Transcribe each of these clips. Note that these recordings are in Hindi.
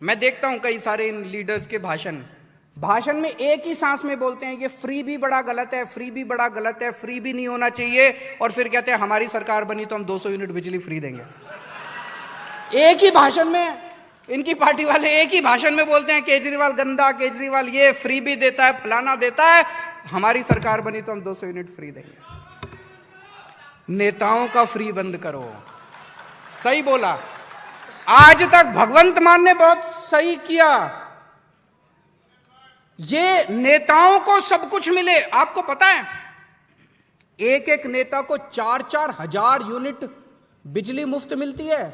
मैं देखता हूं कई सारे इन लीडर्स के भाषण में एक ही सांस में बोलते हैं ये फ्री भी बड़ा गलत है, फ्री भी बड़ा गलत है, फ्री भी नहीं होना चाहिए, और फिर कहते हैं हमारी सरकार बनी तो हम 200 यूनिट बिजली फ्री देंगे। एक ही भाषण में इनकी पार्टी वाले एक ही भाषण में बोलते हैं केजरीवाल गंदा, केजरीवाल ये फ्री भी देता है, फलाना देता है, हमारी सरकार बनी तो हम 200 यूनिट फ्री देंगे। नेताओं का फ्री बंद करो। सही बोला। आज तक भगवंत मान ने बहुत सही किया। ये नेताओं को सब कुछ मिले। आपको पता है एक एक नेता को 4-4 हजार यूनिट बिजली मुफ्त मिलती है।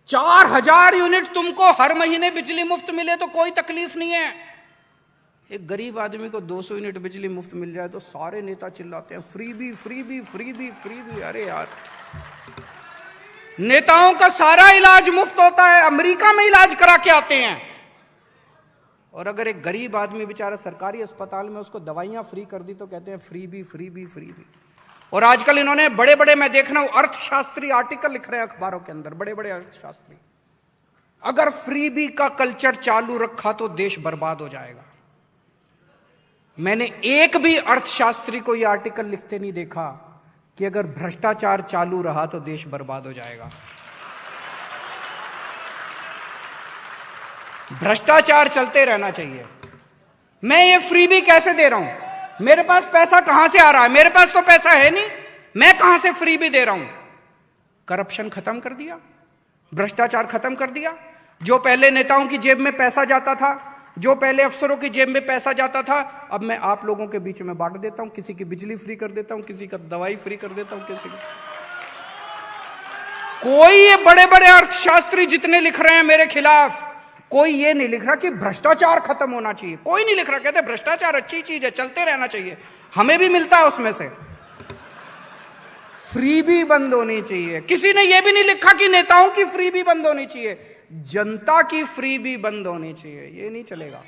4,000 यूनिट तुमको हर महीने बिजली मुफ्त मिले तो कोई तकलीफ नहीं है। एक गरीब आदमी को 200 यूनिट बिजली मुफ्त मिल जाए तो सारे नेता चिल्लाते हैं फ्री भी, फ्री भी, फ्री भी, फ्री भी। अरे यार, नेताओं का सारा इलाज मुफ्त होता है, अमेरिका में इलाज करा के आते हैं, और अगर एक गरीब आदमी बेचारा सरकारी अस्पताल में उसको दवाइयां फ्री कर दी तो कहते हैं फ्री भी, फ्री भी, फ्री भी। और आजकल इन्होंने बड़े बड़े, मैं देख रहा हूं, अर्थशास्त्री आर्टिकल लिख रहे हैं अखबारों के अंदर, बड़े बड़े अर्थशास्त्री, अगर फ्री भी का कल्चर चालू रखा तो देश बर्बाद हो जाएगा। मैंने एक भी अर्थशास्त्री को यह आर्टिकल लिखते नहीं देखा कि अगर भ्रष्टाचार चालू रहा तो देश बर्बाद हो जाएगा। भ्रष्टाचार चलते रहना चाहिए। मैं ये फ्री भी कैसे दे रहा हूं? मेरे पास पैसा कहां से आ रहा है? मेरे पास तो पैसा है नहीं, मैं कहां से फ्री भी दे रहा हूं? करप्शन खत्म कर दिया, भ्रष्टाचार खत्म कर दिया। जो पहले नेताओं की जेब में पैसा जाता था, जो पहले अफसरों की जेब में पैसा जाता था, अब मैं आप लोगों के बीच में बांट देता हूं। किसी की बिजली फ्री कर देता हूं, किसी का दवाई फ्री कर देता हूं, किसी की। कोई ये बड़े बड़े अर्थशास्त्री जितने लिख रहे हैं मेरे खिलाफ, कोई ये नहीं लिख रहा कि भ्रष्टाचार खत्म होना चाहिए। कोई नहीं लिख रहा। कहते भ्रष्टाचार अच्छी चीज है, चलते रहना चाहिए, हमें भी मिलता है उसमें से। फ्री भी बंद होनी चाहिए। किसी ने यह भी नहीं लिखा कि नेताओं की फ्री भी बंद होनी चाहिए, जनता की फ्री भी बंद होनी चाहिए। ये नहीं चलेगा,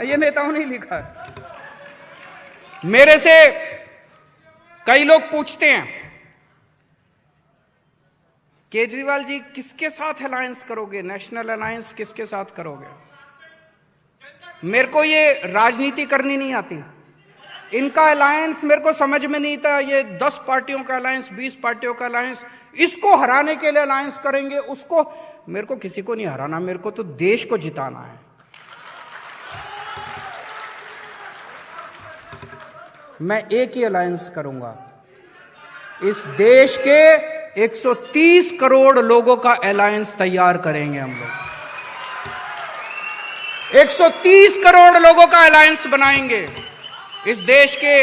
ये नेताओं ने लिखा है। मेरे से कई लोग पूछते हैं केजरीवाल जी किसके साथ अलायंस करोगे, नेशनल अलायंस किसके साथ करोगे? मेरे को ये राजनीति करनी नहीं आती। इनका अलायंस मेरे को समझ में नहीं था। ये 10 पार्टियों का अलायंस, 20 पार्टियों का अलायंस, इसको हराने के लिए अलायंस करेंगे, उसको। मेरे को किसी को नहीं हराना, मेरे को तो देश को जिताना है। मैं एक ही अलायंस करूंगा। इस देश के 130 करोड़ लोगों का अलायंस तैयार करेंगे हम लोग। 130 करोड़ लोगों का अलायंस बनाएंगे। इस देश के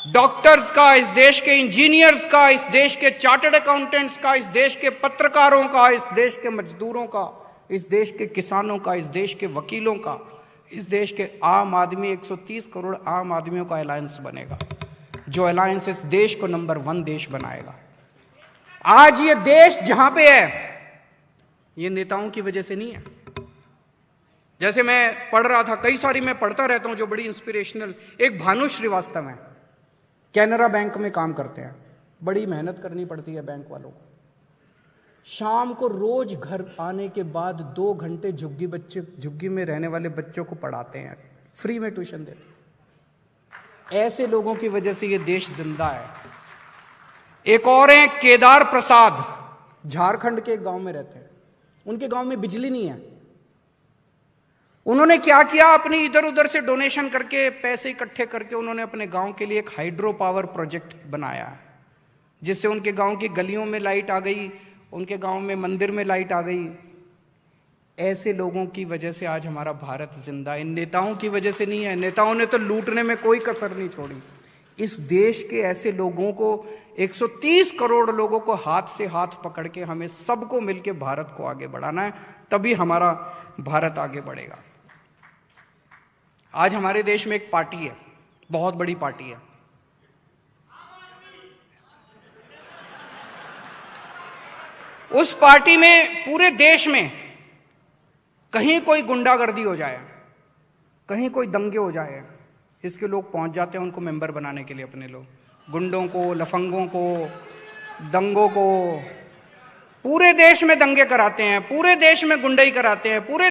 डॉक्टर्स का, इस देश के इंजीनियर्स का, इस देश के चार्टर्ड अकाउंटेंट्स का, इस देश के पत्रकारों का, इस देश के मजदूरों का, इस देश के किसानों का, इस देश के वकीलों का, इस देश के आम आदमी, 130 करोड़ आम आदमियों का अलायंस बनेगा, जो अलायंस इस देश को नंबर 1 देश बनाएगा। आज ये देश जहां पे है, ये नेताओं की वजह से नहीं है। जैसे मैं पढ़ रहा था, कई सारी मैं पढ़ता रहता हूं जो बड़ी इंस्पिरेशनल। एक भानु श्रीवास्तव है, कैनरा बैंक में काम करते हैं। बड़ी मेहनत करनी पड़ती है बैंक वालों को। शाम को रोज घर आने के बाद 2 घंटे झुग्गी में रहने वाले बच्चों को पढ़ाते हैं, फ्री में ट्यूशन देते हैं। ऐसे लोगों की वजह से ये देश जिंदा है। एक और हैं केदार प्रसाद, झारखंड के एक गांव में रहते हैं। उनके गांव में बिजली नहीं है। उन्होंने क्या किया, अपनी इधर उधर से डोनेशन करके, पैसे इकट्ठे करके, उन्होंने अपने गांव के लिए एक हाइड्रो पावर प्रोजेक्ट बनाया है, जिससे उनके गांव की गलियों में लाइट आ गई, उनके गांव में मंदिर में लाइट आ गई। ऐसे लोगों की वजह से आज हमारा भारत जिंदा है। इन नेताओं की वजह से नहीं है। नेताओं ने तो लूटने में कोई कसर नहीं छोड़ी। इस देश के ऐसे लोगों को, 130 करोड़ लोगों को हाथ से हाथ पकड़ के हमें सबको मिलकर भारत को आगे बढ़ाना है, तभी हमारा भारत आगे बढ़ेगा। आज हमारे देश में एक पार्टी है, बहुत बड़ी पार्टी है, उस पार्टी में पूरे देश में कहीं कोई गुंडागर्दी हो जाए, कहीं कोई दंगे हो जाए, इसके लोग पहुंच जाते हैं उनको मेंबर बनाने के लिए। अपने लोग गुंडों को, लफंगों को, दंगों को, पूरे देश में दंगे कराते हैं, पूरे देश में गुंडई कराते हैं, पूरे